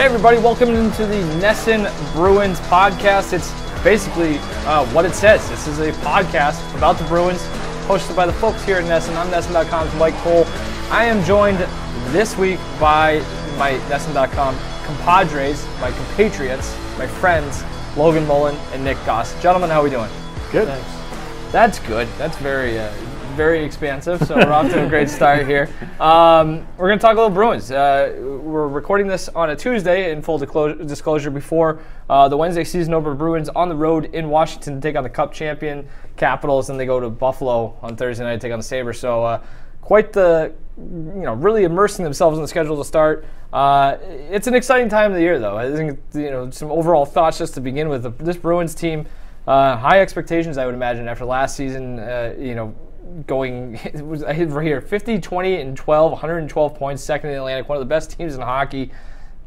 everybody, welcome into the NESN Bruins podcast. It's basically what it says. This is a podcast about the Bruins, hosted by the folks here at NESN. I'm NESN.com's Mike Cole. I am joined this week by my NESN.com compadres, my compatriots, my friends, Logan Mullen and Nick Goss. Gentlemen, how are we doing? Good. Thanks. That's good. That's very expansive, so we're off to a great start here. We're going to talk a little Bruins. We're recording this on a Tuesday, in full disclosure, before the Wednesday season opener. Bruins on the road in Washington to take on the Cup champion Capitals, and they go to Buffalo on Thursday night to take on the Sabres. So quite the, really immersing themselves in the schedule to start. It's an exciting time of the year, though. I think, some overall thoughts just to begin with. This Bruins team, high expectations, I would imagine, after last season, going, it was, I hit right here, 50, 20, and 12, 112 points, second in the Atlantic, one of the best teams in hockey,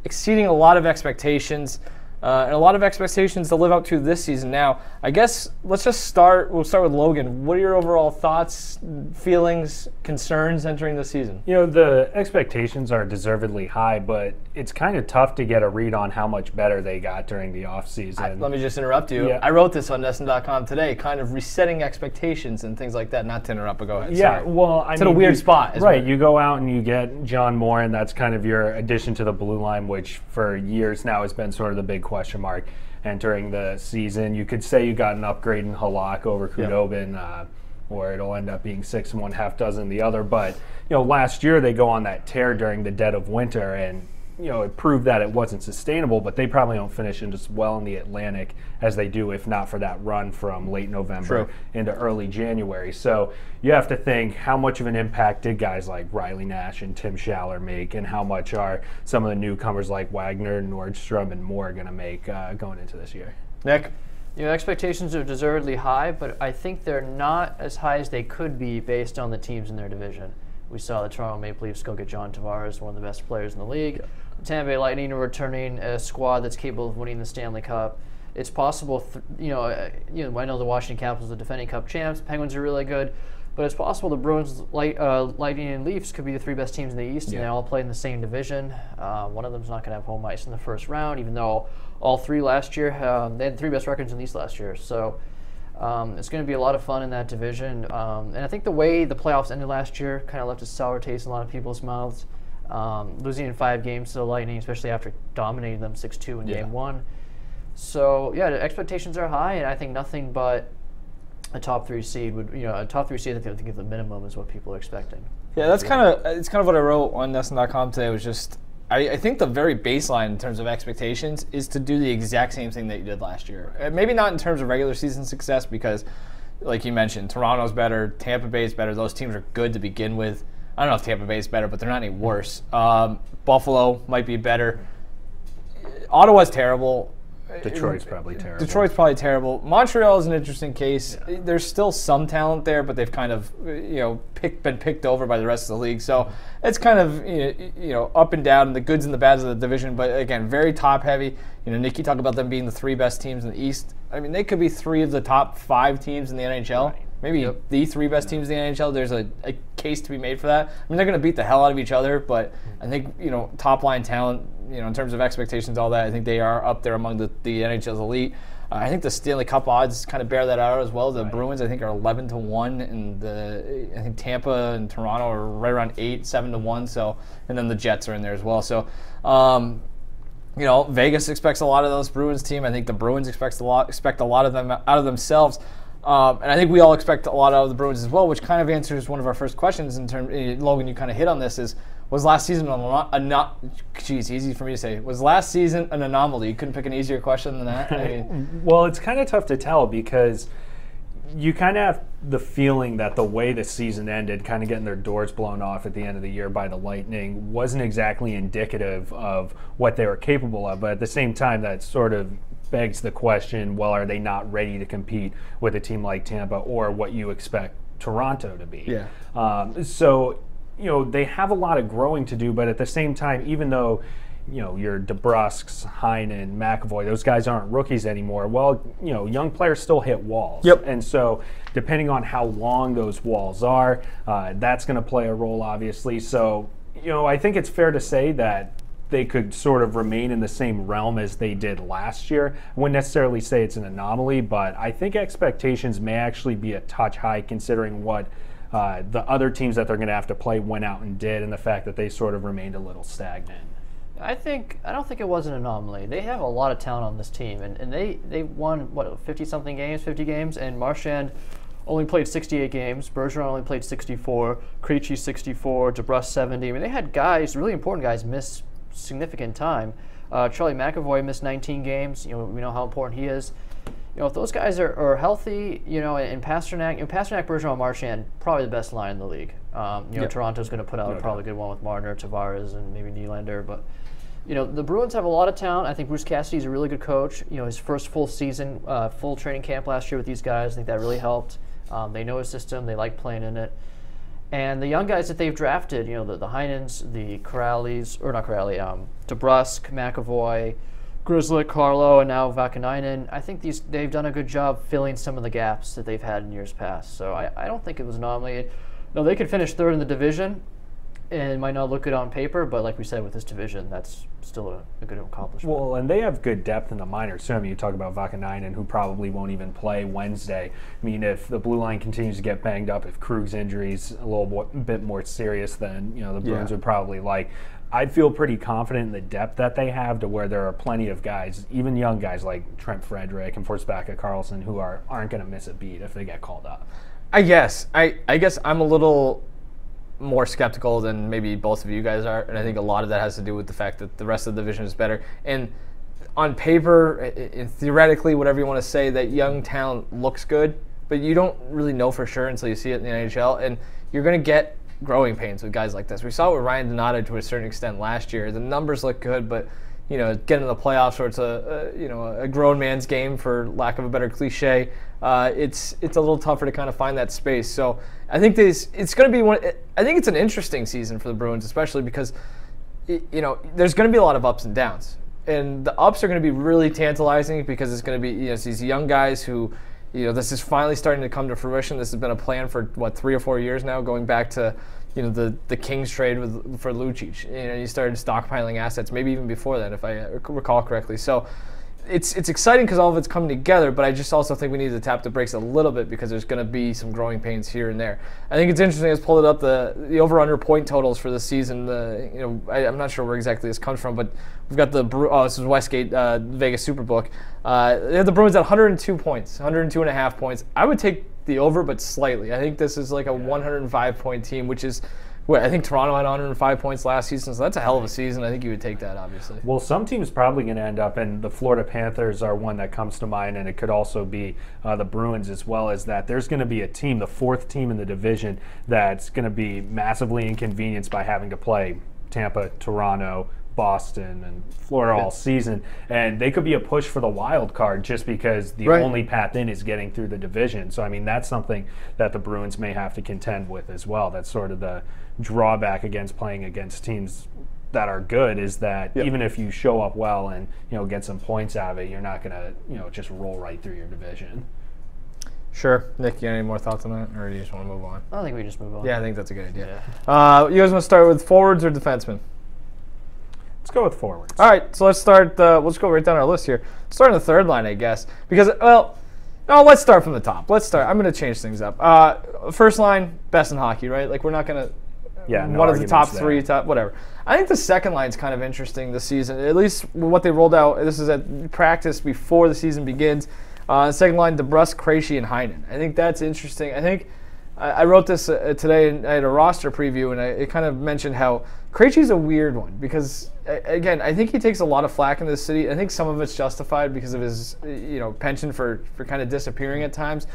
exceeding a lot of expectations, and a lot of expectations to live up to this season. Now, I guess we'll start with Logan. What are your overall thoughts, feelings, concerns entering the season? The expectations are deservedly high, but it's kind of tough to get a read on how much better they got during the offseason. Let me just interrupt you. Yeah. I wrote this on NESN.com today, kind of resetting expectations and things like that. Not to interrupt, but go ahead. Yeah, sorry. well, it's in a weird spot. Right, you go out and you get John Moore, and that's kind of your addition to the blue line, which for years now has been sort of the big question mark entering the season. You could say you got an upgrade in Halak over Khudobin, or it'll end up being 6 and 1/2 dozen the other. But last year they go on that tear during the dead of winter, and it proved that it wasn't sustainable. But they probably don't finish in as well in the Atlantic as they do if not for that run from late November into early January. So you have to think, how much of an impact did guys like Riley Nash and Tim Schaller make, and how much are some of the newcomers like Wagner, Nordstrom, and Moore going to make going into this year? Nick? Expectations are deservedly high, but I think they're not as high as they could be based on the teams in their division. We saw the Toronto Maple Leafs go get John Tavares, one of the best players in the league. Yeah. Tampa Bay Lightning are returning a squad that's capable of winning the Stanley Cup. It's possible, I know the Washington Capitals are the defending Cup champs. Penguins are really good, but it's possible the Bruins, Lightning, and Leafs could be the three best teams in the East, and they all play in the same division. One of them's not going to have home ice in the first round, even though all three last year, they had the three best records in the East last year. So it's going to be a lot of fun in that division. And I think the way the playoffs ended last year kind of left a sour taste in a lot of people's mouths. Losing in 5 games to the Lightning, especially after dominating them 6-2 in Game 1. So, the expectations are high, and I think nothing but a top 3 seed would, a top 3 seed, I think at the minimum is what people are expecting. Yeah, that's kind of what I wrote on NESN.com today. Was just, I think the very baseline in terms of expectations is to do the exact same thing that you did last year. Maybe not in terms of regular season success, because, like you mentioned, Toronto's better, Tampa Bay's better. Those teams are good to begin with. I don't know if Tampa Bay is better, but they're not any worse. Buffalo might be better. Ottawa's terrible. Detroit's probably terrible. Montreal is an interesting case. Yeah. There's still some talent there, but they've kind of been picked over by the rest of the league. So it's kind of up and down, the goods and the bads of the division. But again, very top heavy. Nick, you talk about them being the 3 best teams in the East. I mean, they could be 3 of the top 5 teams in the NHL. Right. Maybe the 3 best teams in the NHL. There's a case to be made for that. I mean, they're going to beat the hell out of each other, but I think, top line talent, in terms of expectations, all that, I think they are up there among the NHL's elite. I think the Stanley Cup odds kind of bear that out as well. The Bruins, I think, are 11-1, and I think Tampa and Toronto are right around 7-1. So, and then the Jets are in there as well. So, Vegas expects a lot of those Bruins team. I think the Bruins expect a lot of them out of themselves. And I think we all expect a lot out of the Bruins as well, which kind of answers one of our first questions in terms. Logan, you kind of hit on this. Was last season easy for me to say. Was last season an anomaly? You couldn't pick an easier question than that. I mean, well, it's kind of tough to tell, because you kind of have the feeling that the way the season ended, kind of getting their doors blown off at the end of the year by the Lightning, wasn't exactly indicative of what they were capable of. But at the same time, that sort of begs the question, well, are they not ready to compete with a team like Tampa, or what you expect Toronto to be? Yeah. So, they have a lot of growing to do, but at the same time, even though, your DeBrusks, Heinen, McAvoy, those guys aren't rookies anymore, well, young players still hit walls. Yep. And so depending on how long those walls are, that's going to play a role, obviously. So, I think it's fair to say that they could sort of remain in the same realm as they did last year. I wouldn't necessarily say it's an anomaly, but I think expectations may actually be a touch high considering what the other teams that they're going to have to play went out and did, and the fact that they sort of remained a little stagnant. I don't think it was an anomaly. They have a lot of talent on this team, and they won, 50-something games, 50 games, and Marchand only played 68 games. Bergeron only played 64. Krejci 64. DeBrusk 70. I mean, they had guys, really important guys, miss significant time. Charlie McAvoy missed 19 games. We know how important he is. If those guys are healthy, and Pastrnak, Bergeron, Marchand, probably the best line in the league. Yep. Toronto's going to put out probably a good one with Marner, Tavares, and maybe Nylander. But the Bruins have a lot of talent. I think Bruce Cassidy's a really good coach. His first full season, full training camp last year with these guys, I think that really helped. They know his system. They like playing in it. And the young guys that they've drafted, the Heinens, the DeBrusk, McAvoy, Grzelcyk, Carlo, and now Vakanainen, I think they've done a good job filling some of the gaps that they've had in years past. So I don't think it was an anomaly. No, they could finish third in the division, and it might not look good on paper, but like we said, with this division, that's still a good accomplishment. Well, and they have good depth in the minors, too. I mean, you talk about Vakanainen, who probably won't even play Wednesday. I mean, if the blue line continues to get banged up, if Krug's injury's a little bit more serious than the Bruins would probably like, I feel pretty confident in the depth that they have to where there are plenty of guys, even young guys like Trent Frederick and Forsbacka Karlsson, who aren't going to miss a beat if they get called up. I guess I'm a little more skeptical than maybe both of you guys are, and I think a lot of that has to do with the fact that the rest of the division is better. And on paper, and theoretically, whatever you want to say, that young talent looks good, but you don't really know for sure until you see it in the NHL, and you're going to get growing pains with guys like this. We saw it with Ryan Donato to a certain extent last year. The numbers look good, but getting to the playoffs where it's a grown man's game, for lack of a better cliche, it's a little tougher to kind of find that space. So I think it's going to be I think it's an interesting season for the Bruins, especially because there's going to be a lot of ups and downs, and the ups are going to be really tantalizing because it's going to be it's these young guys who. This is finally starting to come to fruition. This has been a plan for 3 or 4 years now, going back to the Kings trade for Lucic. You started stockpiling assets, maybe even before that, if I recall correctly. So it's exciting because all of it's coming together, but I just also think we need to tap the brakes a little bit because there's going to be some growing pains here and there. I think it's interesting. I just pulled it up, the over-under point totals for the season. I'm not sure where exactly this comes from, but we've got this is Westgate Vegas Superbook. They have the Bruins at 102 points, 102 and a half points. I would take the over, but slightly. I think this is like a 105-point team, which is I think Toronto had 105 points last season, so that's a hell of a season. I think you would take that, obviously. Well, some teams probably going to end up, and the Florida Panthers are one that comes to mind, and it could also be the Bruins as well as that. There's going to be a team, the fourth team in the division, that's going to be massively inconvenienced by having to play Tampa, Toronto, Boston, and Florida all season, and they could be a push for the wild card just because the only path in is getting through the division. So, I mean, that's something that the Bruins may have to contend with as well. That's sort of the drawback against playing against teams that are good, is that even if you show up well and get some points out of it, you're not going to just roll right through your division. Sure. Nick, you got any more thoughts on that, or do you just want to move on? I think we just move on. Yeah, I think that's a good idea. Yeah. You guys want to start with forwards or defensemen? Let's go with forwards. All right, so let's start. Let's go right down our list here. Start on the third line, I guess, because no, let's start from the top. I'm going to change things up. First line, best in hockey, right? Like, we're not going to. Yeah, no one of the top there. three, whatever. I think the second line's kind of interesting this season. At least what they rolled out. This is at practice before the season begins. Second line, DeBrusk, Krejci, and Heinen. I think that's interesting. I think I wrote this today. I had a roster preview, and it kind of mentioned how Krejci's a weird one because, again, I think he takes a lot of flack in this city. I think some of it's justified because of his penchant for kind of disappearing at times.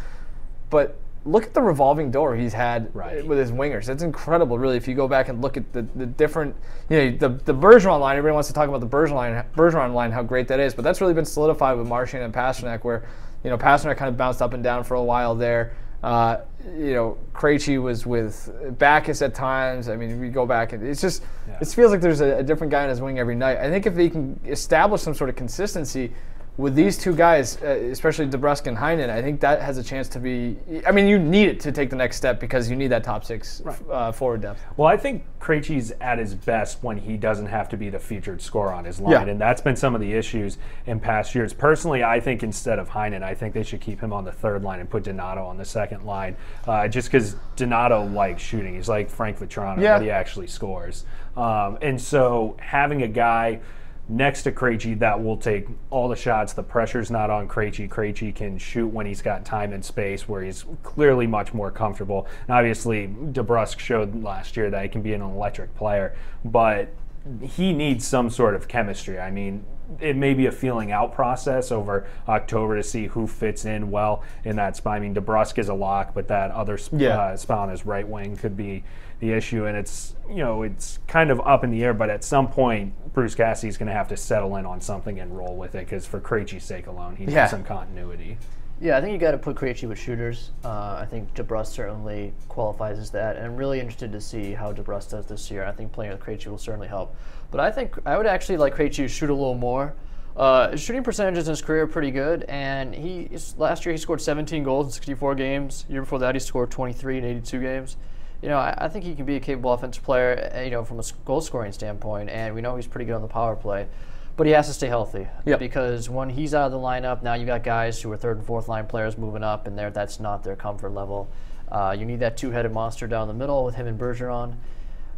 But look at the revolving door he's had with his wingers. It's incredible, really, if you go back and look at the different, the Bergeron line. Everybody wants to talk about the Bergeron line, how great that is. But that's really been solidified with Marchand and Pastrnak, where, Pastrnak kind of bounced up and down for a while there. Krejci was with Backus at times. I mean, we go back and it's just, it feels like there's a different guy on his wing every night. I think if he can establish some sort of consistency with these two guys, especially DeBrusk and Heinen, I think that has a chance to be. I mean, you need it to take the next step because you need that top six forward depth. Well, I think Krejci's at his best when he doesn't have to be the featured scorer on his line, and that's been some of the issues in past years. Personally, I think instead of Heinen, I think they should keep him on the third line and put Donato on the second line, just because Donato likes shooting. He's like Frank Vatrano, but he actually scores. And so having a guy next to Krejci that will take all the shots. The pressure's not on Krejci. Krejci can shoot when he's got time and space, where he's clearly much more comfortable. And obviously, DeBrusk showed last year that he can be an electric player, but he needs some sort of chemistry. I mean, it may be a feeling out process over October to see who fits in well in that spot. I mean, DeBrusk is a lock, but that other spot on his right wing could be the issue, and it's it's kind of up in the air. But at some point, Bruce Cassidy's going to have to settle in on something and roll with it, because for Krejci's sake alone, he needs some continuity. Yeah, I think you got to put Krejci with shooters. I think DeBrusk certainly qualifies as that, and I'm really interested to see how DeBrusk does this year. I think playing with Krejci will certainly help. But I think I would actually like Krejci to shoot a little more. His shooting percentages in his career are pretty good, and last year he scored 17 goals in 64 games. The year before that he scored 23 in 82 games. I think he can be a capable offensive player, from a goal-scoring standpoint, and we know he's pretty good on the power play. But he has to stay healthy, because when he's out of the lineup, now you got guys who are third and fourth line players moving up, and that's not their comfort level. You need that two-headed monster down the middle with him and Bergeron.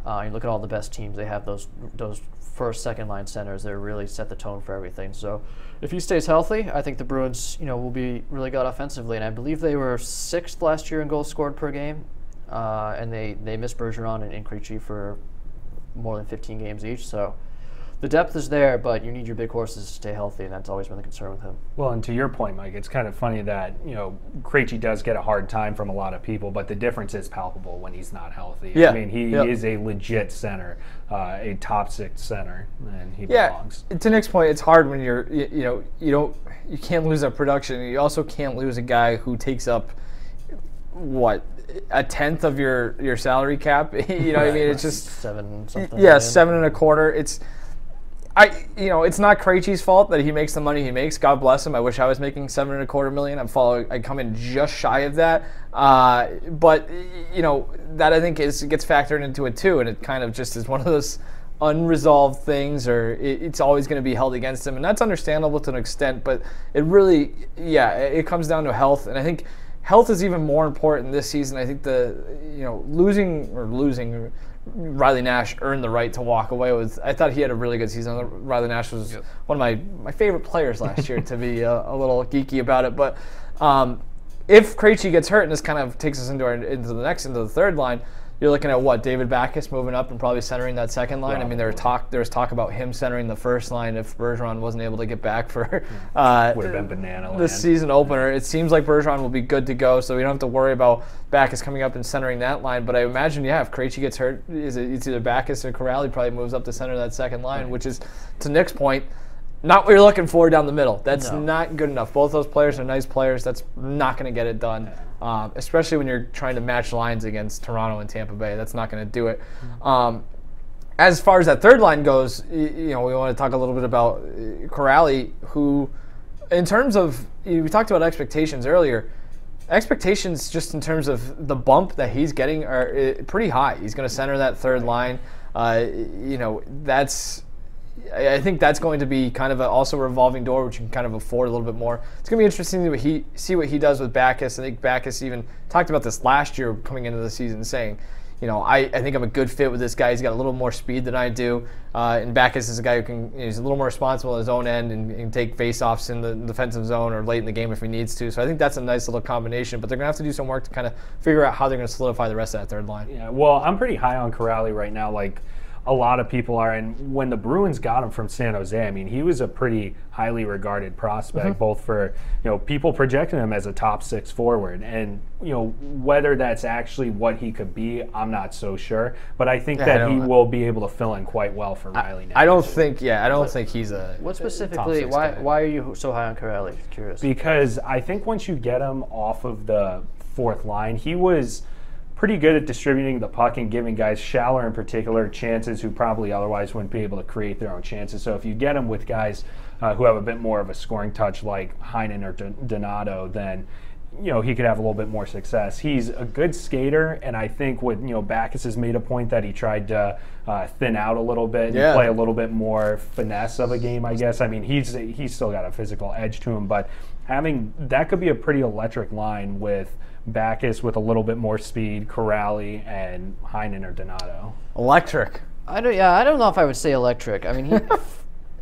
You look at all the best teams; they have those first, second line centers that really set the tone for everything. So if he stays healthy, I think the Bruins, will be really good offensively. And I believe they were 6th last year in goals scored per game. And they missed Bergeron and Krejci for more than 15 games each. So the depth is there, but you need your big horses to stay healthy, and that's always been the concern with him. Well, and to your point, Mike, it's kind of funny that Krejci does get a hard time from a lot of people, but the difference is palpable when he's not healthy. Yeah. I mean, he is a legit center, a top 6 center, and he belongs. To Nick's point, it's hard when you can't lose that production. You also can't lose a guy who takes up a tenth of your salary cap. What I mean? It's just 7 something. Yeah, 7.25. It's not Krejci's fault that he makes the money he makes. God bless him. I wish I was making $7.25 million. I come in just shy of that. But that I think gets factored into it too, and it kind of just is one of those unresolved things, or it's always going to be held against him, and that's understandable to an extent. But it really, it comes down to health, and I think health is even more important this season. I think losing Riley Nash earned the right to walk away with. I thought he had a really good season. Riley Nash was one of my favorite players last year, to be a little geeky about it. But if Krejci gets hurt, and this kind of takes us into the third line, you're looking at David Backes moving up and probably centering that second line. I mean, there was talk about him centering the first line if Bergeron wasn't able to get back for would have been banana land. The season opener. It seems like Bergeron will be good to go, so we don't have to worry about Backes coming up and centering that line. But I imagine, if Krejci gets hurt, it's either Backes or Corrali probably moves up to center that second line, which is, to Nick's point, not what you're looking for down the middle. That's not good enough. Both those players are nice players. That's not going to get it done, especially when you're trying to match lines against Toronto and Tampa Bay. That's not going to do it. As far as that third line goes, we want to talk a little bit about Corrali, who, in terms of, we talked about expectations earlier. Expectations just in terms of the bump that he's getting are pretty high. He's going to center that third line. I think that's going to be kind of also a revolving door, which you can kind of afford a little bit more. It's going to be interesting to see what he does with Backes. I think Backes even talked about this last year coming into the season, saying, I think I'm a good fit with this guy. He's got a little more speed than I do. And Backes is a guy who he's a little more responsible on his own end and take faceoffs in the defensive zone or late in the game if he needs to. So I think that's a nice little combination. But they're going to have to do some work to kind of figure out how they're going to solidify the rest of that third line. Yeah, well, I'm pretty high on Corrali right now. Like, a lot of people are, and when the Bruins got him from San Jose, I mean, he was a pretty highly regarded prospect, both for, people projecting him as a top 6 forward, and, whether that's actually what he could be, I'm not so sure, but I think that he will be able to fill in quite well for Riley Nash. I don't think he's a What specifically, why are you so high on Corrali? Curious. Because I think once you get him off of the fourth line, he was pretty good at distributing the puck and giving guys, Schaller in particular, chances who probably otherwise wouldn't be able to create their own chances. So if you get him with guys who have a bit more of a scoring touch like Heinen or Donato, then he could have a little bit more success. He's a good skater, and I think what Backes has made a point that he tried to thin out a little bit and play a little bit more finesse of a game, I guess. I mean, he's still got a physical edge to him, but having that could be a pretty electric line with Backes with a little bit more speed, Corrali, and Heinen or Donato. Electric. I don't know if I would say electric. I mean, he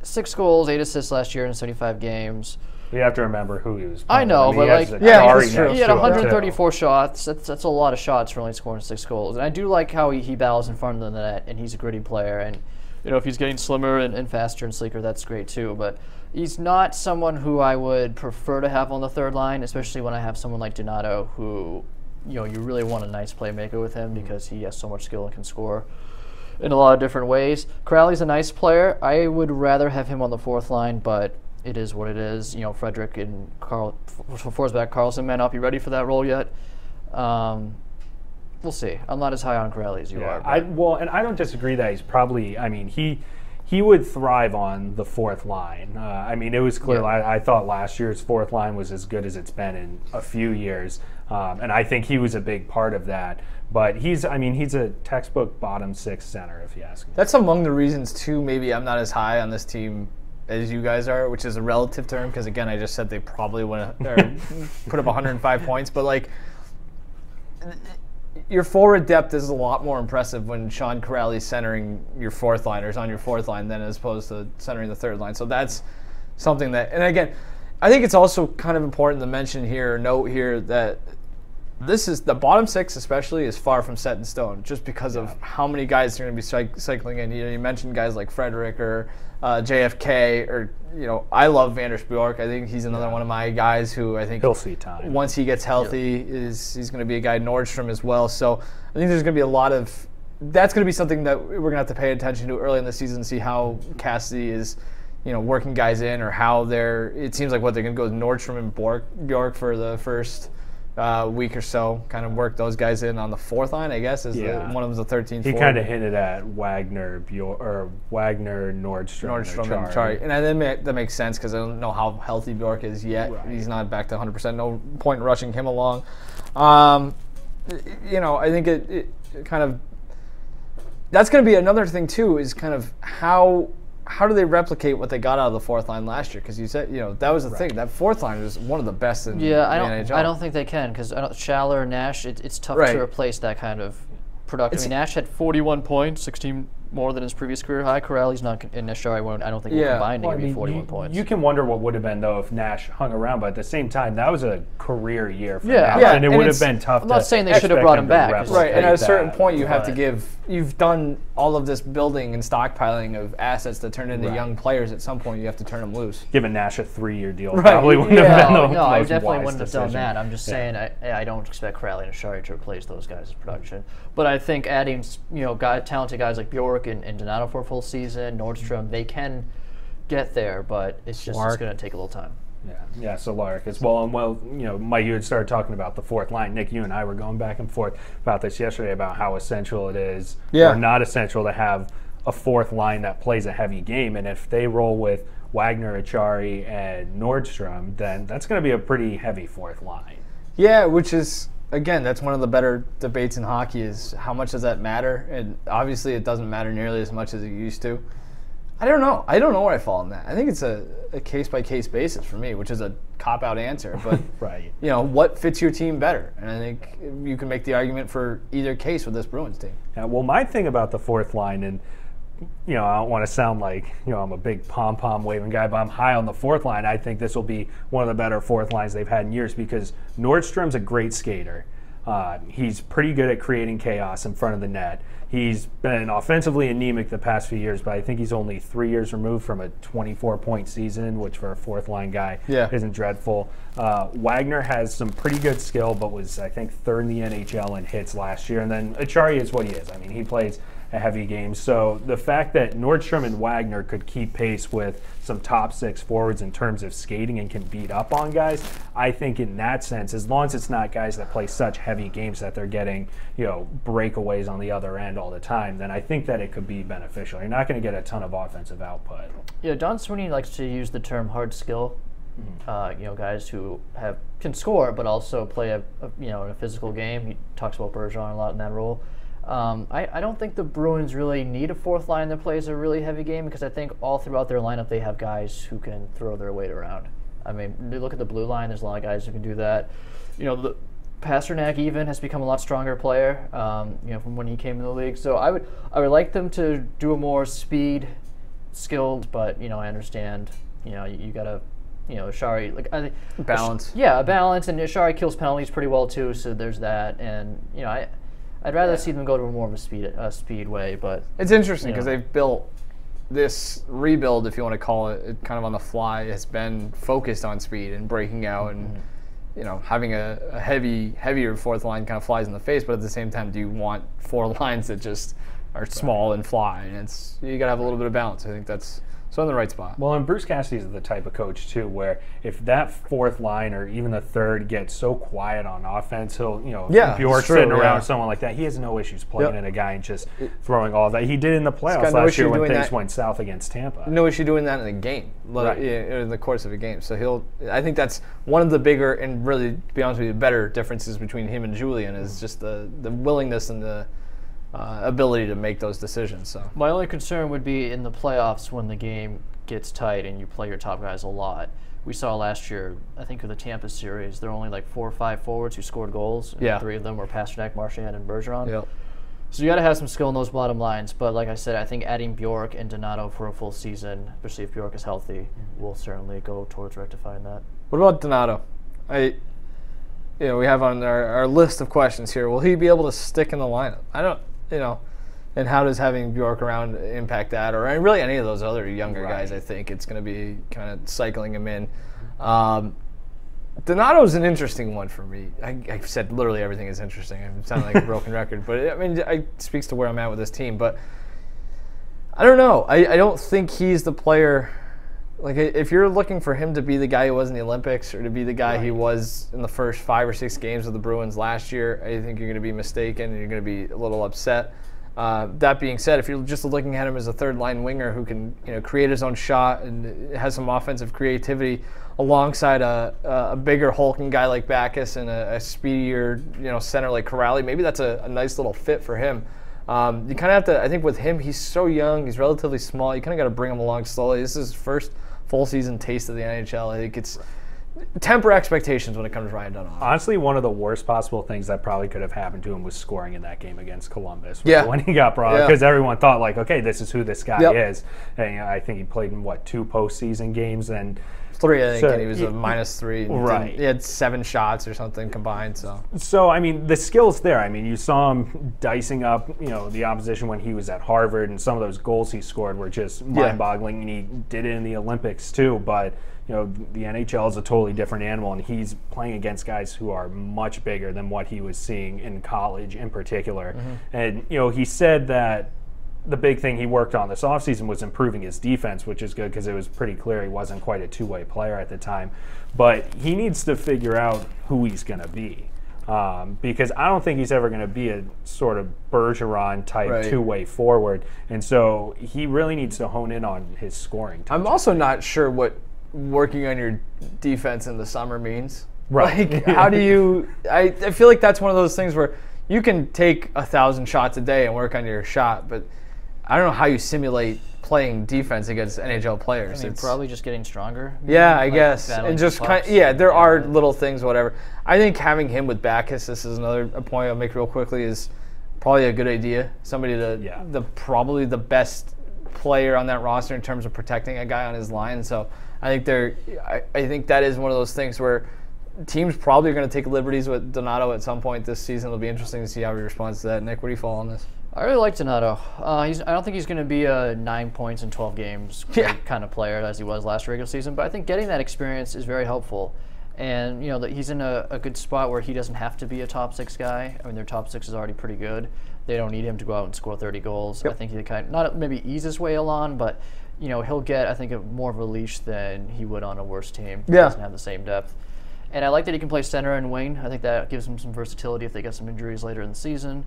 6 goals, 8 assists last year in 75 games. You have to remember who he was playing. I know, but he had 134 shots. That's a lot of shots for only scoring 6 goals. And I do like how he battles in front of the net, and he's a gritty player. And if he's getting slimmer and faster and sleeker, that's great too. But he's not someone who I would prefer to have on the third line, especially when I have someone like Donato, who you really want a nice playmaker with him because he has so much skill and can score in a lot of different ways. Corrali's a nice player. I would rather have him on the fourth line, but it is what it is. Frederick and Forsback Carlson may not be ready for that role yet. We'll see. I'm not as high on Corrali as you are. And I don't disagree that he's probably. I mean, he would thrive on the fourth line. It was clear. Yeah. I thought last year's fourth line was as good as it's been in a few years, and I think he was a big part of that. But he's a textbook bottom 6 center, if you ask me. That's among the reasons too. Maybe I'm not as high on this team as you guys are, which is a relative term because again, I just said they probably would put up 105 points, but your forward depth is a lot more impressive when Sean Corrali's centering your fourth liners on your fourth line than as opposed to centering the third line. So that's something that, and again, I think it's also kind of important to mention here, note here that this is the bottom 6 especially is far from set in stone just because of how many guys are going to be cycling in. You mentioned guys like Frederick or JFK or I love Anders Bjork. I think he's another one of my guys who I think he'll see time once he gets healthy. He's going to be a guy. Nordstrom as well. So I think there's going to be a lot of that's going to be something that we're going to have to pay attention to early in the season and see how Cassidy is working guys in or how it seems like what they're going to go with Nordstrom and Bjork for the first week or so, kind of work those guys in on the fourth line, I guess. One of them's a 13-4. He kind of hinted at Wagner, Nordstrom, and Chari. And then that makes sense because I don't know how healthy Bjork is yet. Right. He's not back to 100%. No point in rushing him along. I think it kind of that's going to be another thing too. Is kind of how do they replicate what they got out of the fourth line last year? Because you said, that was the thing. That fourth line was one of the best in the NHL. I don't think they can because Schaller, Nash, it's tough to replace that kind of production. Nash had 41 points, 16 more than his previous career high. Corrali's not, and Schaller, I don't think we're combined to give you 41 points. You can wonder what would have been, though, if Nash hung around, but at the same time, that was a career year for Nash, and it would have been tough I'm not saying they should have brought him back. Right, and at a certain point, you have to you've done all of this building and stockpiling of assets that turn into young players. At some point, you have to turn them loose. Giving Nash a 3-year deal probably wouldn't have been the most I definitely wouldn't decision. have done that. I'm just saying I don't expect Corrali and Ashari to replace those guys' production. But I think adding talented guys like Bjork and Donato for a full season, Nordstrom, they can get there, but it's going to take a little time. Yeah. So Lark as well. And Mike, you had started talking about the fourth line. Nick, you and I were going back and forth about this yesterday about how essential it is or not essential to have a fourth line that plays a heavy game. And if they roll with Wagner, Achari, and Nordstrom, then that's going to be a pretty heavy fourth line. Yeah, which is, again, that's one of the better debates in hockey is how much does that matter? And obviously it doesn't matter nearly as much as it used to. I don't know. I don't know where I fall on that. I think it's a case-by-case basis for me, which is a cop-out answer. But, what fits your team better? And I think you can make the argument for either case with this Bruins team. Yeah, well, my thing about the fourth line, and, I don't want to sound like, I'm a big pom-pom waving guy, but I'm high on the fourth line. I think this will be one of the better fourth lines they've had in years because Nordstrom's a great skater. He's pretty good at creating chaos in front of the net. He's been offensively anemic the past few years, but I think he's only 3 years removed from a 24-point season, which for a fourth-line guy isn't dreadful. Wagner has some pretty good skill, but was, I think, third in the NHL in hits last year. And then Achari is what he is. I mean, he plays a heavy game. So the fact that Nordstrom and Wagner could keep pace with some top 6 forwards in terms of skating and can beat up on guys, I think in that sense, as long as it's not guys that play such heavy games that they're getting, breakaways on the other end all the time, then I think that it could be beneficial. You're not going to get a ton of offensive output. Yeah, Don Sweeney likes to use the term hard skill. Guys who can score but also play a physical game. He talks about Bergeron a lot in that role. I don't think the Bruins really need a fourth line that plays a really heavy game, because I think all throughout their lineup they have guys who can throw their weight around. I mean, you look at the blue line, there's a lot of guys who can do that. The Pasternak even has become a lot stronger player, from when he came in the league. So I would like them to do a more speed skilled, but I understand, you gotta, Shari, I think balance. A balance, and Shari kills penalties pretty well too. So there's that, and I'd rather see them go to more of a speedway, but it's interesting because they've built this rebuild, if you want to call it, kind of on the fly, has been focused on speed and breaking out, and having a heavier fourth line kind of flies in the face. But at the same time, do you want 4 lines that just are small and fly? And you got to have a little bit of balance. I think that's. So in the right spot. Well, and Bruce Cassidy's the type of coach too, where if that fourth line or even the third gets so quiet on offense, he'll, Bjork sitting around someone like that, he has no issues playing in a guy and just throwing all that. He did in the playoffs last year when things went south against Tampa. No issue doing that in a game, in the course of a game. So I think that's one of the bigger and really, to be honest with you, better differences between him and Julian is just the willingness and the ability to make those decisions. So my only concern would be in the playoffs when the game gets tight and you play your top guys a lot. We saw last year, I think of the Tampa series, there were only like 4 or 5 forwards who scored goals. And 3 of them were Pasternak, Marchand, and Bergeron. Yep. So you got to have some skill in those bottom lines. But like I said, I think adding Bjork and Donato for a full season, especially if Bjork is healthy, will certainly go towards rectifying that. What about Donato? We have on our list of questions here. Will he be able to stick in the lineup? I don't. And how does having Bjork around impact that, or really any of those other younger guys? I think it's going to be kind of cycling him in. Donato's an interesting one for me. I've said literally everything is interesting. I sound like a broken record, but it speaks to where I'm at with this team. But I don't know. I don't think he's the player. Like, if you're looking for him to be the guy he was in the Olympics or to be the guy he was in the first 5 or 6 games of the Bruins last year, I think you're going to be mistaken and you're going to be a little upset. That being said, if you're just looking at him as a third-line winger who can create his own shot and has some offensive creativity alongside a bigger hulking guy like Backes and a speedier center like Corrali, maybe that's a nice little fit for him. You kind of have to, I think with him, he's so young, he's relatively small, you kind of got to bring him along slowly. This is his first full season taste of the NHL. I think it's temper expectations when it comes to Ryan Donato. Honestly, one of the worst possible things that probably could have happened to him was scoring in that game against Columbus. When he got brought up, because everyone thought like, okay, this is who this guy is. And I think he played in 2 postseason games and 3, I think, and he was a -3. Right. He had 7 shots or something combined. So I mean, the skill's there. I mean, you saw him dicing up, the opposition when he was at Harvard, and some of those goals he scored were just mind-boggling. And he did it in the Olympics too. But the NHL is a totally different animal, and he's playing against guys who are much bigger than what he was seeing in college, in particular. And he said that the big thing he worked on this offseason was improving his defense, which is good because it was pretty clear he wasn't quite a two-way player at the time. But he needs to figure out who he's going to be, because I don't think he's ever going to be a sort of Bergeron-type two-way forward. And so he really needs to hone in on his scoring. I'm also not sure what working on your defense in the summer means. Right. Like, how do you – I feel like that's one of those things where you can take 1,000 shots a day and work on your shot, but – I don't know how you simulate playing defense against NHL players. It's probably just getting stronger. Yeah, I guess. And just there are little things, whatever. I think having him with Backes, this is another point I'll make real quickly, is probably a good idea. Somebody probably the best player on that roster in terms of protecting a guy on his line. So I think that is one of those things where teams probably are going to take liberties with Donato at some point this season. It'll be interesting to see how he responds to that. Nick, where do you fall on this? I really like Donato. I don't think he's going to be a 9 points in 12 games kind of player as he was last regular season, but I think getting that experience is very helpful. And he's in a good spot where he doesn't have to be a top 6 guy. I mean, their top 6 is already pretty good. They don't need him to go out and score 30 goals. Yep. I think he kind of, not maybe ease his way along, but he'll get, I think, more of a leash than he would on a worse team. He doesn't have the same depth. And I like that he can play center and wing. I think that gives him some versatility if they get some injuries later in the season.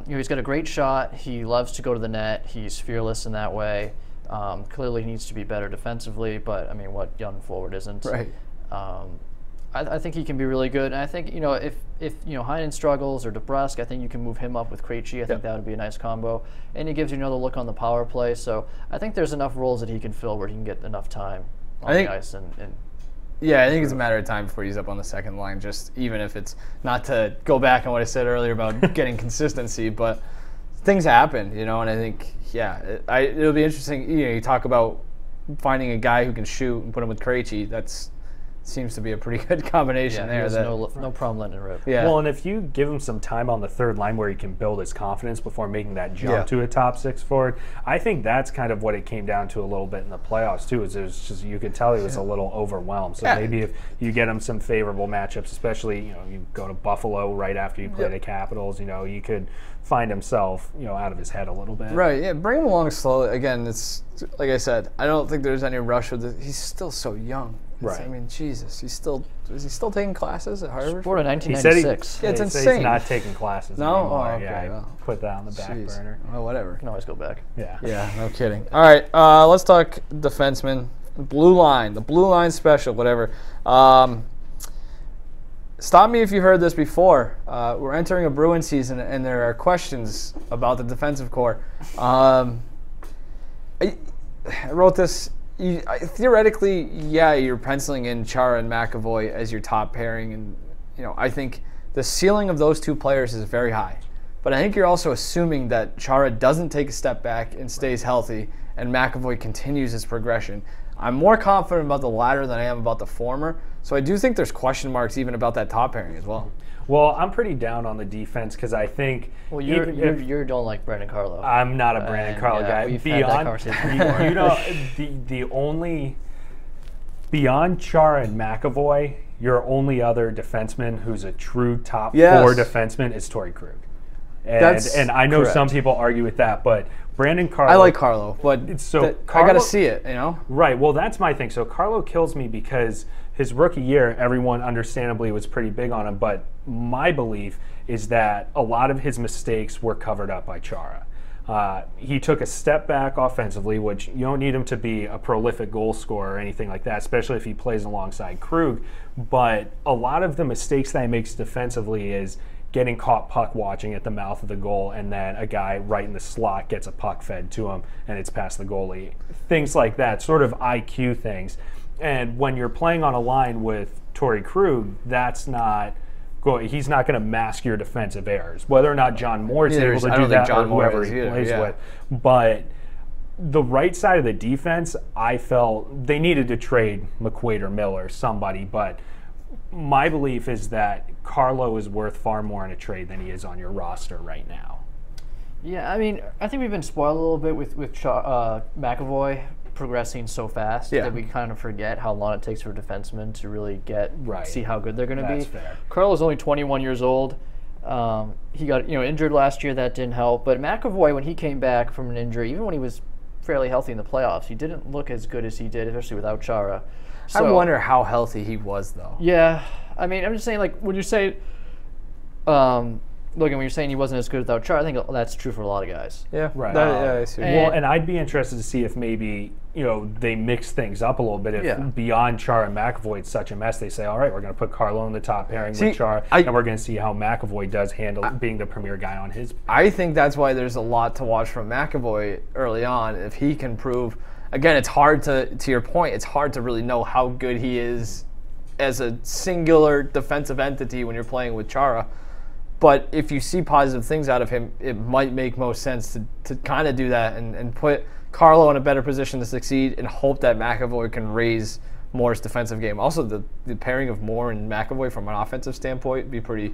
He's got a great shot. He loves to go to the net. He's fearless in that way. Clearly, he needs to be better defensively, but I mean, what young forward isn't? Right. I think he can be really good. And I think if Heinen struggles or DeBrusque, I think you can move him up with Krejci. I think that would be a nice combo, and he gives you another look on the power play. So I think there's enough roles that he can fill where he can get enough time on the ice and yeah, I think it's a matter of time before he's up on the second line, just even if it's not to go back on what I said earlier about getting consistency, but things happen, and I think, it'll be interesting. You talk about finding a guy who can shoot and put him with Krejci. That's seems to be a pretty good combination there. There's no problem letting it rip. Yeah. Well, and if you give him some time on the third line where he can build his confidence before making that jump to a top 6 forward, I think that's kind of what it came down to a little bit in the playoffs too. Is there's just, you could tell he was a little overwhelmed. So maybe if you get him some favorable matchups, especially you go to Buffalo right after you play the Capitals, you could find himself out of his head a little bit. Right. Yeah. Bring him along slowly. Again, it's like I said. I don't think there's any rush with it. He's still so young. Right. I mean, Jesus. Is he still taking classes at Harvard? Born in 1996. It's he insane. Said he's not taking classes No? anymore. Oh, okay. Yeah, Well, put that on the back burner. Oh, whatever. Can always go back. Yeah. Yeah, no kidding. All right, let's talk defensemen. Blue line, the blue line special, whatever. Stop me if you heard this before. We're entering a Bruin season, and there are questions about the defensive core. I wrote this. Theoretically, you're penciling in Chara and McAvoy as your top pairing, and I think the ceiling of those two players is very high. But I think you're also assuming that Chara doesn't take a step back and stays healthy, and McAvoy continues his progression. I'm more confident about the latter than I am about the former, so I do think there's question marks even about that top pairing as well. Well, I'm pretty down on the defense because I think. Well, you don't like Brandon Carlo. I'm not a Brandon Carlo guy. We've had that conversation before. Beyond Chara and McAvoy, your only other defenseman who's a true top 4 defenseman is Torrey Krug. And I know some people argue with that, but Brandon Carlo. I like Carlo, but I got to see it, Right. Well, that's my thing. So Carlo kills me because his rookie year, everyone understandably was pretty big on him, but my belief is that a lot of his mistakes were covered up by Chara. He took a step back offensively, which you don't need him to be a prolific goal scorer or anything like that, especially if he plays alongside Krug. But a lot of the mistakes that he makes defensively is getting caught puck watching at the mouth of the goal, and then a guy right in the slot gets a puck fed to him and it's past the goalie. Things like that, sort of IQ things. And when you're playing on a line with Torrey Krug, he's not going to mask your defensive errors. Whether or not John Moore is able to do that or whoever he plays with. But the right side of the defense, I felt they needed to trade McQuaid or Miller, somebody, but my belief is that Carlo is worth far more in a trade than he is on your roster right now. Yeah, I mean, I think we've been spoiled a little bit with McAvoy progressing so fast that we kind of forget how long it takes for defensemen to really see how good they're going to be. That's fair. Carlo's only 21 years old. He got injured last year. That didn't help. But McAvoy, when he came back from an injury, even when he was fairly healthy in the playoffs, he didn't look as good as he did, especially without Chara. I wonder how healthy he was, though. Yeah, I mean, I'm just saying, like, when you say, Logan, when you're saying he wasn't as good without Chara, I think that's true for a lot of guys. Yeah, right. I see. And I'd be interested to see if maybe they mix things up a little bit. If beyond Chara and McAvoy, it's such a mess, they say, all right, we're going to put Carlo in the top pairing with Chara, and we're going to see how McAvoy does handle being the premier guy on his. I think that's why there's a lot to watch from McAvoy early on. If he can prove. Again, it's hard to your point, it's hard to really know how good he is as a singular defensive entity when you're playing with Chara. But if you see positive things out of him, it might make most sense to kind of do that and put Carlo in a better position to succeed and hope that McAvoy can raise Moore's defensive game. Also, the pairing of Moore and McAvoy from an offensive standpoint would be pretty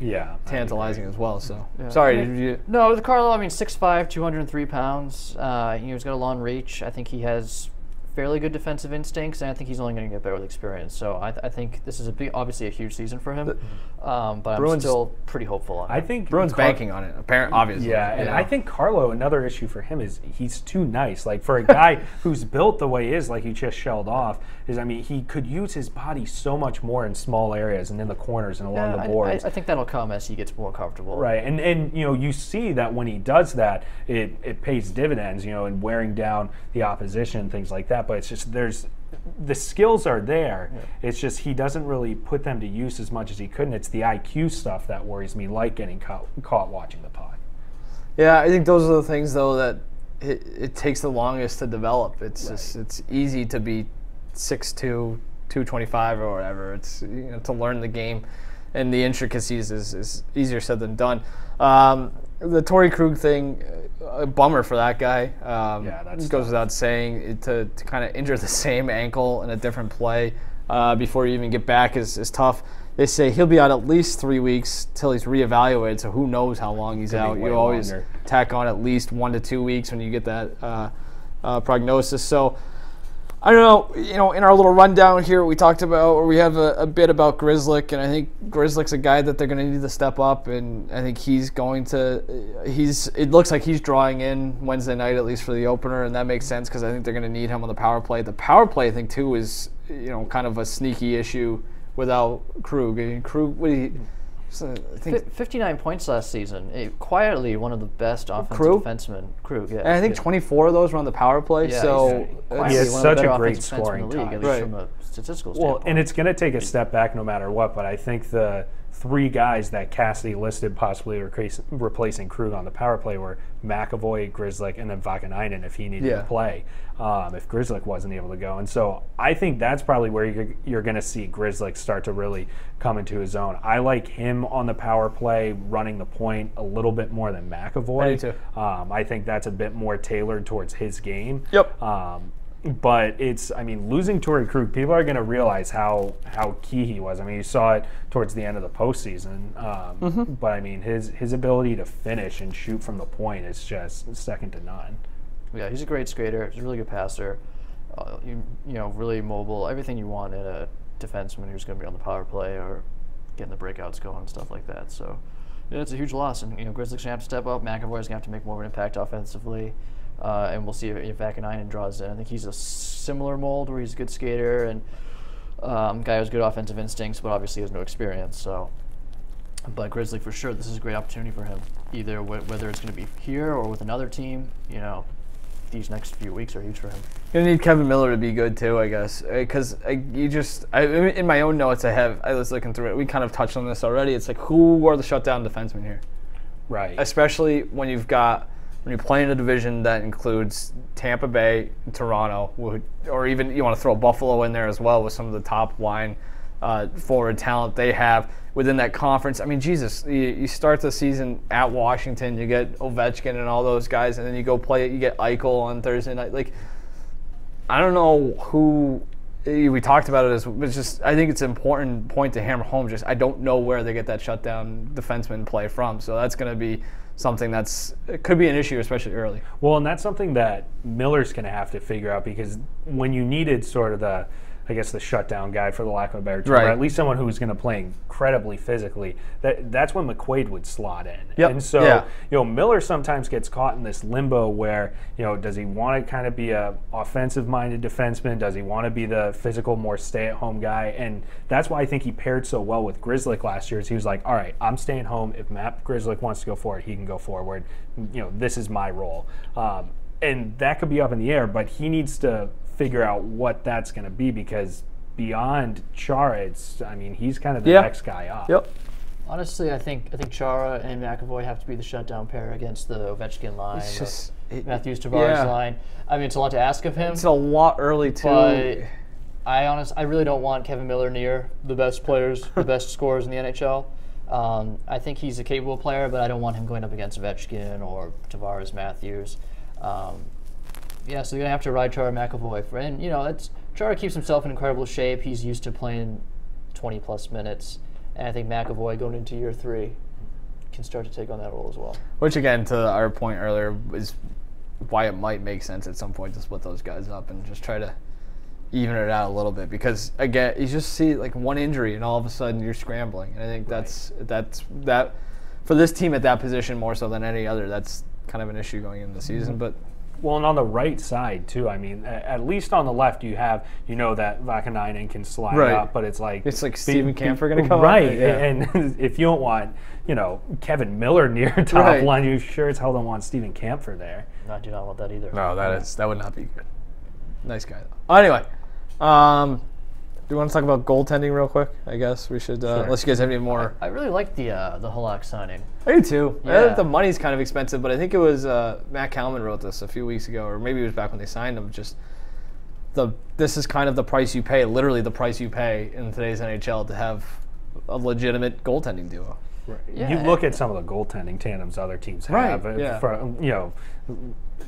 tantalizing as well. So, sorry. No, with Carlo, I mean, 6'5", 203 pounds. He's got a long reach. I think he has fairly good defensive instincts, and I think he's only going to get better with experience. So I think this is obviously a huge season for him, but I'm still pretty hopeful on it. I think Bruins banking on it, apparently, obviously. Yeah, and I think Carlo, another issue for him is he's too nice. Like, for a guy who's built the way he is, like you just shelled off, he could use his body so much more in small areas and in the corners and along the boards. I think that'll come as he gets more comfortable. Right, and you see that when he does that, it pays dividends, in wearing down the opposition, things like that. But it's just the skills are there. Yeah. It's just he doesn't really put them to use as much as he could, and it's the IQ stuff that worries me, like getting caught watching the puck. Yeah, I think those are the things, though, that it takes the longest to develop. It's just it's easy to be 6'2", 225 or whatever. It's to learn the game, and the intricacies is easier said than done. The Torrey Krug thing, a bummer for that guy. That goes without saying. To kind of injure the same ankle in a different play before you even get back is tough. They say he'll be out at least 3 weeks till he's reevaluated, so who knows how long he's out. You always tack on at least 1 to 2 weeks when you get that prognosis. So I don't know, in our little rundown here, we talked about, or we have a bit about Grzelcyk, and I think Grzelcyk's a guy that they're going to need to step up, and I think it looks like he's drawing in Wednesday night, at least for the opener, and that makes sense because I think they're going to need him on the power play. The power play, I think, too, is, kind of a sneaky issue without Krug. I mean, Krug, I think 59 points last season. Quietly one of the best offensive defensemen. Krug, yeah. And I think 24 of those were on the power play. Yeah, so he has such a great scoring league, at least from a statistical standpoint. Well, and it's going to take a step back no matter what, but I think the 3 guys that Cassidy listed possibly replacing Krug on the power play were McAvoy, Grzelcyk, and then Vakanainen if he needed to play, if Grzelcyk wasn't able to go. And so I think that's probably where you're going to see Grzelcyk start to really come into his own. I like him on the power play running the point a little bit more than McAvoy. I do too. I think that's a bit more tailored towards his game. Yep. But losing Torrey Krug, people are going to realize how key he was. You saw it towards the end of the postseason. But his ability to finish and shoot from the point is just second to none. Yeah, he's a great skater. He's a really good passer. Really mobile. Everything you want in a defenseman who's going to be on the power play or getting the breakouts going and stuff like that. So, it's a huge loss. And Grzelcyk's going to have to step up. McAvoy's going to have to make more of an impact offensively. And we'll see if Vakanainen draws in. I think he's a similar mold where he's a good skater and guy who has good offensive instincts, but obviously has no experience. So, but Grzelcyk for sure, this is a great opportunity for him. Either whether it's going to be here or with another team, these next few weeks are huge for him. You're gonna need Kevin Miller to be good too, I guess, because in my own notes I was looking through it. We kind of touched on this already. It's like, who are the shutdown defensemen here? Right. Especially when you're playing a division that includes Tampa Bay, and Toronto, or even you want to throw Buffalo in there as well with some of the top line forward talent they have within that conference. Jesus, you start the season at Washington, you get Ovechkin and all those guys, and then you go play it, you get Eichel on Thursday night. Like, I don't know who, we talked about it, it's just, I think it's an important point to hammer home. Just, I don't know where they get that shutdown defenseman play from. So that's going to be something it could be an issue, especially early. Well, and that's something that Miller's going to have to figure out, because when you needed sort of the shutdown guy, for the lack of a better term, or at least someone who was going to play incredibly physically, that's when McQuaid would slot in. Yep. And so, Miller sometimes gets caught in this limbo where, does he want to kind of be a offensive-minded defenseman? Does he want to be the physical, more stay-at-home guy? And that's why I think he paired so well with Grzelcyk last year, is he was like, all right, I'm staying home. If Matt Grzelcyk wants to go forward, he can go forward. This is my role. And that could be up in the air, but he needs to figure out what that's going to be, because beyond Chara, he's kind of the next guy up. Yep. Honestly, I think Chara and McAvoy have to be the shutdown pair against the Ovechkin line, Matthews Tavares line. It's a lot to ask of him. It's a lot early too. But I really don't want Kevin Miller near the best players, the best scorers in the NHL. I think he's a capable player, but I don't want him going up against Ovechkin or Tavares, Matthews. So you're going to have to ride Chara McAvoy. Chara keeps himself in incredible shape. He's used to playing 20-plus minutes. And I think McAvoy, going into year 3, can start to take on that role as well. Which, again, to our point earlier, is why it might make sense at some point to split those guys up and just try to even it out a little bit, because again, you just see like one injury and all of a sudden you're scrambling, and I think that's for this team at that position more so than any other, that's kind of an issue going into the season. But well, and on the right side too, I mean, at least on the left you have, that Vakanainen can slide up, but it's like Steven Kampfer going to come right, up. Yeah. And if you don't want Kevin Miller near top line, you sure as hell don't want Steven Kampfer there. No, I do not want that either. No, that would not be good. Nice guy though. Anyway, do you want to talk about goaltending real quick? I guess we should, sure. Unless you guys have any more. I really like the Halak signing. I do too. Yeah. The money's kind of expensive, but I think it was Matt Kalman wrote this a few weeks ago, or maybe it was back when they signed him. Just this is kind of the price you pay, literally the price you pay in today's NHL to have a legitimate goaltending duo. Right. Yeah. You look at some of the goaltending tandems other teams have. Right. Yeah.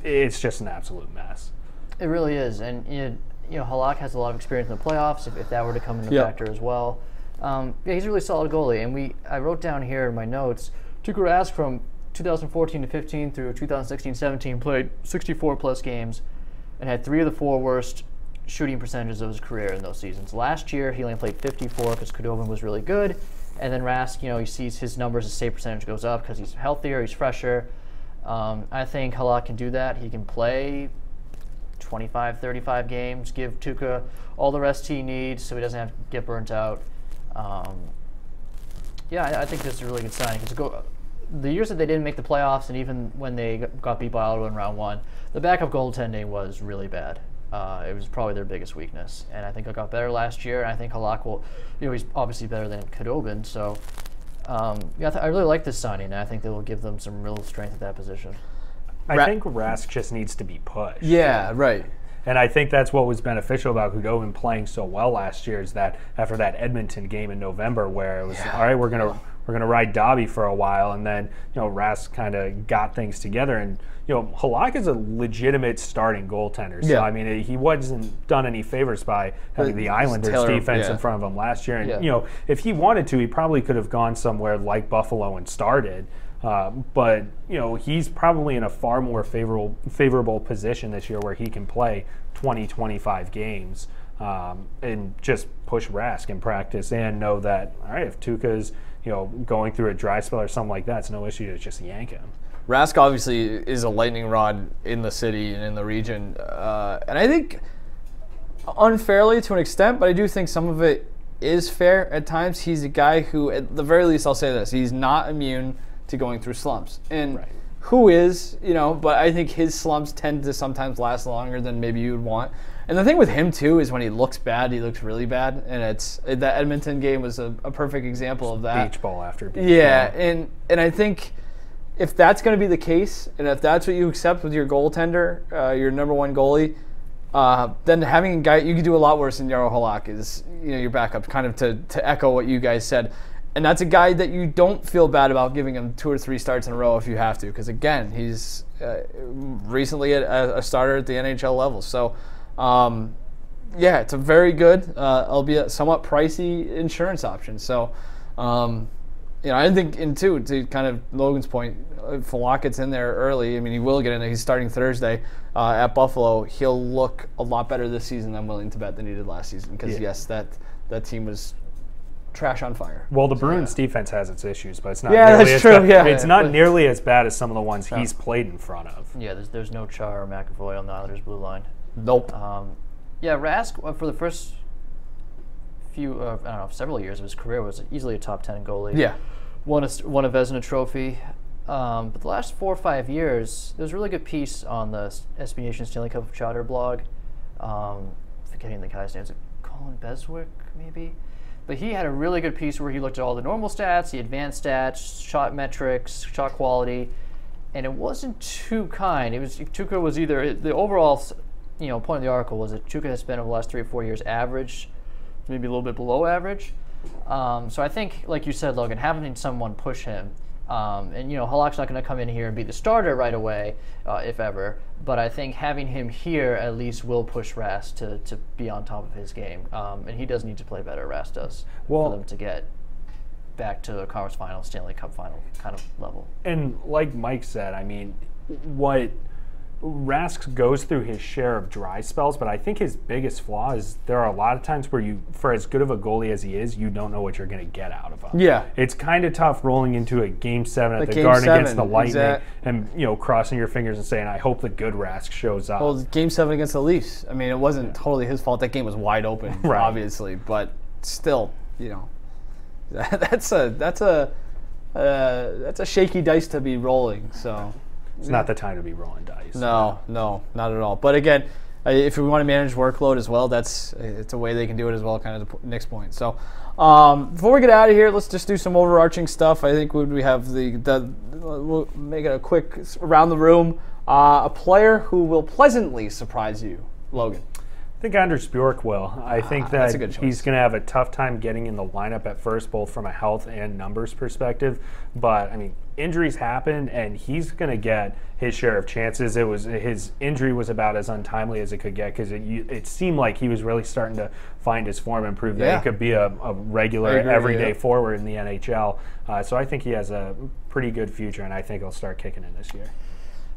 It's just an absolute mess. It really is, and Halak has a lot of experience in the playoffs. If that were to come into factor as well, he's a really solid goalie. And I wrote down here in my notes, Tuukka Rask from 2014 to 15 through 2016-17 played 64 plus games, and had 3 of the 4 worst shooting percentages of his career in those seasons. Last year he only played 54 because Khudobin was really good, and then Rask, he sees his numbers, his save percentage goes up because he's healthier, he's fresher. I think Halak can do that. He can play 25, 35 games, give Tuukka all the rest he needs so he doesn't have to get burnt out. I think this is a really good signing. The years that they didn't make the playoffs, and even when they got beat by Ottawa in round 1, the backup goaltending was really bad. It was probably their biggest weakness, and I think it got better last year. And I think Halak will, he's obviously better than Khudobin, so I really like this signing, and I think they will give them some real strength at that position. I think Rask just needs to be pushed. Yeah, right. And I think that's what was beneficial about Khudobin playing so well last year, is that after that Edmonton game in November, where it was all right, we're gonna ride Dobby for a while, and then Rask kind of got things together, and Halak is a legitimate starting goaltender. So I mean, he wasn't done any favors by having the Islanders defense in front of him last year, and if he wanted to, he probably could have gone somewhere like Buffalo and started. But he's probably in a far more favorable position this year where he can play 20, 25 games and just push Rask in practice and know that, all right, if Tuukka's going through a dry spell or something like that, it's no issue to just yank him. Rask obviously is a lightning rod in the city and in the region, and I think unfairly to an extent, but I do think some of it is fair at times. He's a guy who, at the very least, I'll say this, he's not immune to going through slumps. And who is, but I think his slumps tend to sometimes last longer than maybe you would want. And the thing with him, too, is when he looks bad, he looks really bad. And that Edmonton game was a perfect example of that. Beach ball after beach ball. And I think if that's going to be the case, and if that's what you accept with your goaltender, your number one goalie, then having a guy, you can do a lot worse than Jaro Halak is, your backup, kind of to echo what you guys said. And that's a guy that you don't feel bad about giving him 2 or 3 starts in a row if you have to, because again, he's recently a starter at the NHL level. So, it's a very good, albeit somewhat pricey insurance option. So, I think to kind of Logan's point, if Halak gets in there early, I mean, he will get in there. He's starting Thursday at Buffalo. He'll look a lot better this season, I'm willing to bet, than he did last season, because yes, that team was trash on fire. Well, the Bruins defense has its issues, but it's not it's not nearly as bad as some of the ones he's played in front of. Yeah, there's no Char or McAvoy on the Islanders' blue line. Nope. Rask for the first few, several years of his career was easily a top 10 goalie. Yeah. Won a Vezina trophy. But the last 4 or 5 years, there was a really good piece on the SB Nation Stanley Cup of Chowder blog. Forgetting the guy's name. Is it Colin Beswick, maybe? But he had a really good piece where he looked at all the normal stats, the advanced stats, shot metrics, shot quality, and it wasn't too kind. Tuukka was either, the overall point of the article was that Tuukka has been over the last 3 or 4 years average, maybe a little bit below average. So I think, like you said, Logan, having someone push him, and Halak's not going to come in here and be the starter right away, if ever. But I think having him here at least will push Rask to be on top of his game. And he does need to play better, Rask does, for them to get back to a conference final, Stanley Cup final kind of level. And like Mike said, I mean, what Rask goes through his share of dry spells, but I think his biggest flaw is there are a lot of times where for as good of a goalie as he is, you don't know what you're going to get out of him. Yeah. It's kind of tough rolling into a Game 7 at the Game Garden 7, against the Lightning and, crossing your fingers and saying, I hope the good Rask shows up. Well, Game 7 against the Leafs. I mean, it wasn't totally his fault. That game was wide open, Right. obviously, but still, that's a shaky dice to be rolling, so. It's not the time to be rolling dice. No, not at all. But again, if we want to manage workload as well, it's a way they can do it as well, kind of to Nick's point. So before we get out of here, let's just do some overarching stuff. I think we have we'll make it a quick around the room. A player who will pleasantly surprise you, Logan. I think Anders Bjork will. I think that he's going to have a tough time getting in the lineup at first, both from a health and numbers perspective. But, I mean, injuries happen, and he's going to get his share of chances. His injury was about as untimely as it could get because it seemed like he was really starting to find his form and prove that he could be a regular, everyday forward in the NHL. So I think he has a pretty good future, and I think he'll start kicking in this year.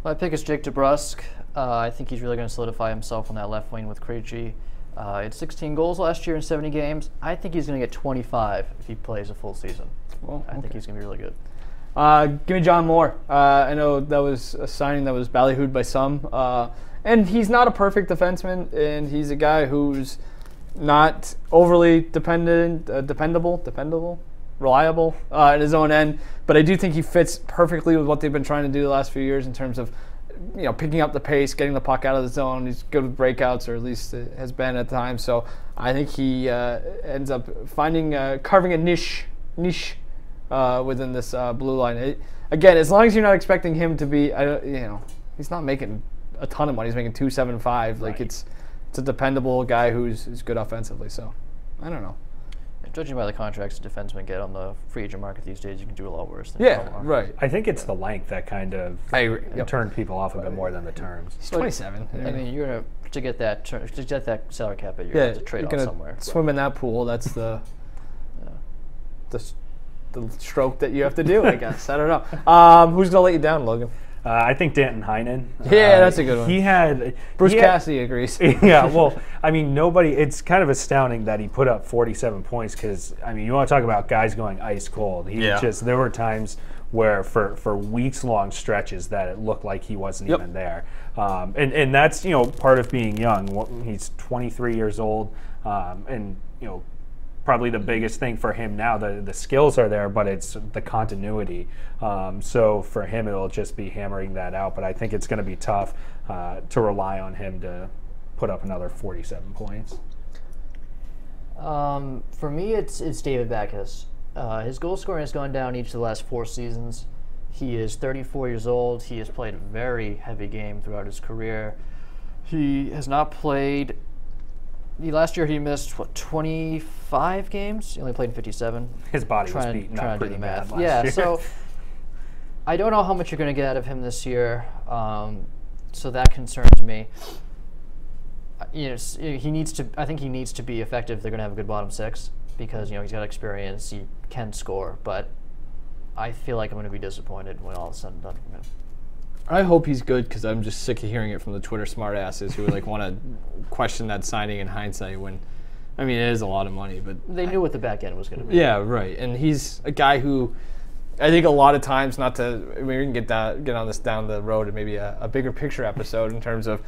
My pick is Jake DeBrusk. I think he's really going to solidify himself on that left wing with Krejci. He had 16 goals last year in 70 games. I think he's going to get 25 if he plays a full season. Well, I think he's going to be really good. Give me John Moore. I know that was a signing that was ballyhooed by some. And he's not a perfect defenseman, and he's a guy who's not overly dependable, reliable at his own end. But I do think he fits perfectly with what they've been trying to do the last few years in terms of picking up the pace, getting the puck out of the zone. He's good with breakouts, or at least has been at times. So I think he ends up carving a niche within this blue line. Again, as long as you're not expecting him to be, he's not making a ton of money. He's making $275. Like it's a dependable guy who's good offensively. So I don't know. Judging by the contracts the defensemen get on the free agent market these days, you can do a lot worse than right. I think it's the length that kind of turned people off a bit more than the terms. He's 27. I mean, you're gonna to get that salary cap, you're gonna have to trade off somewhere. Swim in that pool. That's the stroke that you have to do. I guess I don't know. Who's gonna let you down, Logan? I think Danton Heinen. Yeah, that's a good one. Bruce Cassidy agrees. Yeah, well, I mean, it's kind of astounding that he put up 47 points because, I mean, you want to talk about guys going ice cold. There were times where for weeks-long stretches that it looked like he wasn't even there. And that's, part of being young. He's 23 years old, and, probably the biggest thing for him now, the skills are there, but it's the continuity. So for him, it'll just be hammering that out. But I think it's going to be tough to rely on him to put up another 47 points. For me, it's David Backes. His goal scoring has gone down each of the last 4 seasons. He is 34 years old. He has played a very heavy game throughout his career. He has not played... Last year he missed 25 games. He only played in 57. His body was beaten up pretty bad last year. So I don't know how much you're going to get out of him this year. So that concerns me. He needs to. I think he needs to be effective. They're going to have a good bottom 6 because he's got experience. He can score, but I feel like I'm going to be disappointed when all is said and done from him. I hope he's good because I'm just sick of hearing it from the Twitter smartasses who want to question that signing in hindsight when, I mean, it is a lot of money, but... They knew what the back end was going to be. Yeah, right. And he's a guy who I think a lot of times, we can get on this down the road and maybe a bigger picture episode in terms of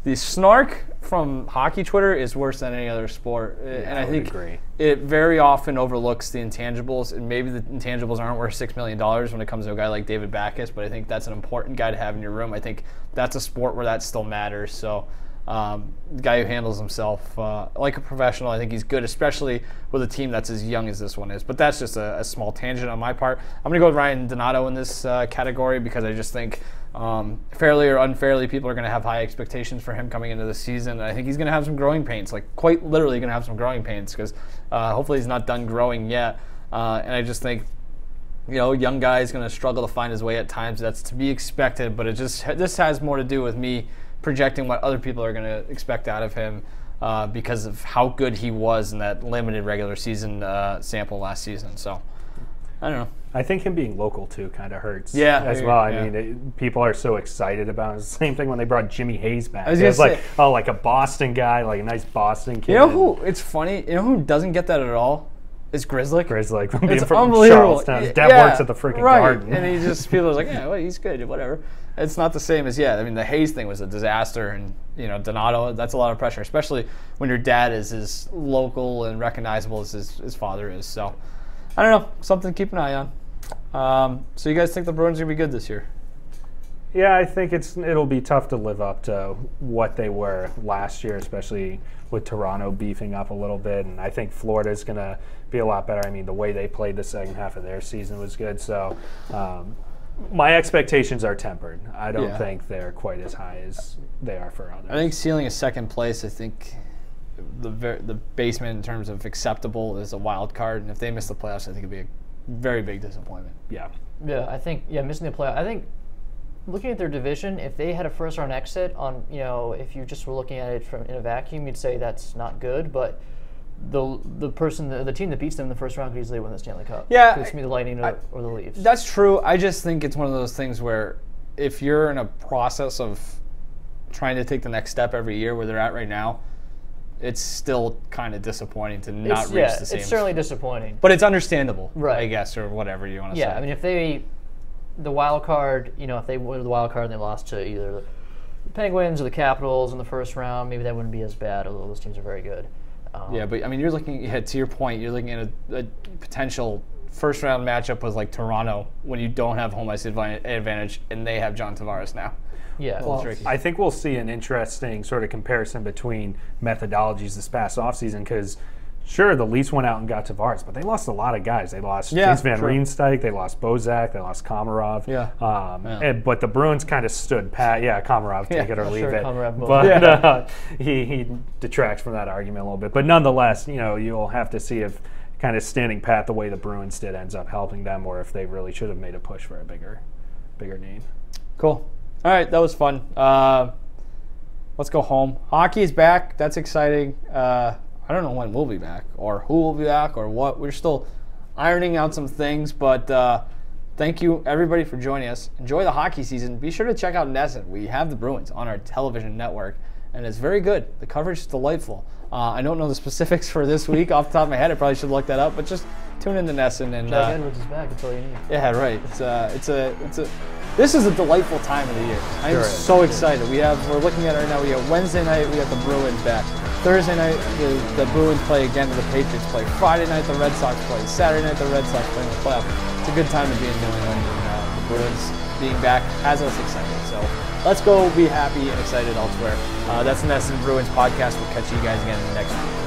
the snark from hockey Twitter is worse than any other sport. And I think it very often overlooks the intangibles, and maybe the intangibles aren't worth $6 million when it comes to a guy like David Backes, but I think that's an important guy to have in your room. I think that's a sport where that still matters. So the guy who handles himself like a professional, I think he's good, especially with a team that's as young as this one is. But that's just a small tangent on my part. I'm going to go with Ryan Donato in this category because I just think fairly or unfairly, people are going to have high expectations for him coming into the season. I think he's going to have some growing pains, like quite literally going to have some growing pains because hopefully he's not done growing yet. And I just think, young guy is going to struggle to find his way at times. That's to be expected, but this has more to do with me projecting what other people are going to expect out of him because of how good he was in that limited regular season sample last season. So I don't know. I think him being local too kind of hurts as well. Yeah. I mean, people are so excited about it. It's the same thing when they brought Jimmy Hayes back. I was It was gonna like, oh, like a Boston guy, like a nice Boston kid. You know who? It's funny. You know who doesn't get that at all? It's Grizzly. Grizzly, from being It's from unbelievable. Charlestown. His dad works at the freaking Garden. And he just, people are like, yeah, well, he's good, whatever. It's not the same as, I mean, the Hayes thing was a disaster, and, Donato, that's a lot of pressure, especially when your dad is as local and recognizable as his father is. So, I don't know, something to keep an eye on. So you guys think the Bruins are going to be good this year? Yeah, I think it'll be tough to live up to what they were last year, especially with Toronto beefing up a little bit. And I think Florida's going to be a lot better. I mean, the way they played the second half of their season was good. So my expectations are tempered. I don't think they're quite as high as they are for others. I think ceiling is second place. I think the basement in terms of acceptable is a wild card. And if they miss the playoffs, I think it'd be a very big disappointment. Yeah. Yeah, I think, missing the playoff. I think looking at their division, if they had a first-round exit on, if you just were looking at it in a vacuum, you'd say that's not good. But the team that beats them in the first round could easily win the Stanley Cup. Yeah, it's gonna be the Lightning or the Leafs. That's true. I just think it's one of those things where if you're in a process of trying to take the next step every year where they're at right now, it's still kind of disappointing to not reach the same. It's certainly disappointing. But it's understandable, right? I guess, or whatever you want to say. Yeah, I mean, if the wild card, if they win the wild card and they lost to either the Penguins or the Capitals in the first round, maybe that wouldn't be as bad, although those teams are very good. But I mean, you're looking to your point. You're looking at a potential first round matchup with like Toronto when you don't have home ice advantage, and they have John Tavares now. Yeah, well, I think we'll see an interesting sort of comparison between methodologies this past offseason because, sure, the Leafs went out and got Tavares, but they lost a lot of guys. They lost James Van Riemsdyk, they lost Bozak, they lost Komarov. But the Bruins kind of stood pat. Yeah, Komarov, take it or leave it. But he detracts from that argument a little bit. But nonetheless, you'll have to see if kind of standing pat the way the Bruins did ends up helping them, or if they really should have made a push for a bigger name. Cool. All right, that was fun. Let's go home. Hockey is back. That's exciting. I don't know when we'll be back or who will be back or what. We're still ironing out some things, but thank you, everybody, for joining us. Enjoy the hockey season. Be sure to check out NESN. We have the Bruins on our television network, and it's very good. The coverage is delightful. I don't know the specifics for this week off the top of my head. I probably should look that up, but just tune into NESN. And Doug Edwards is back. That's all you need. Yeah, right. This is a delightful time of the year. I'm so excited. We're looking at it right now. We got Wednesday night. We got the Bruins back. Thursday night, the Bruins play again, and the Patriots play. Friday night, the Red Sox play. Saturday night, the Red Sox play in the playoff. It's a good time to be in New England, and the Bruins being back has us excited. So let's go be happy and excited elsewhere. That's the NESN Bruins podcast. We'll catch you guys again next week.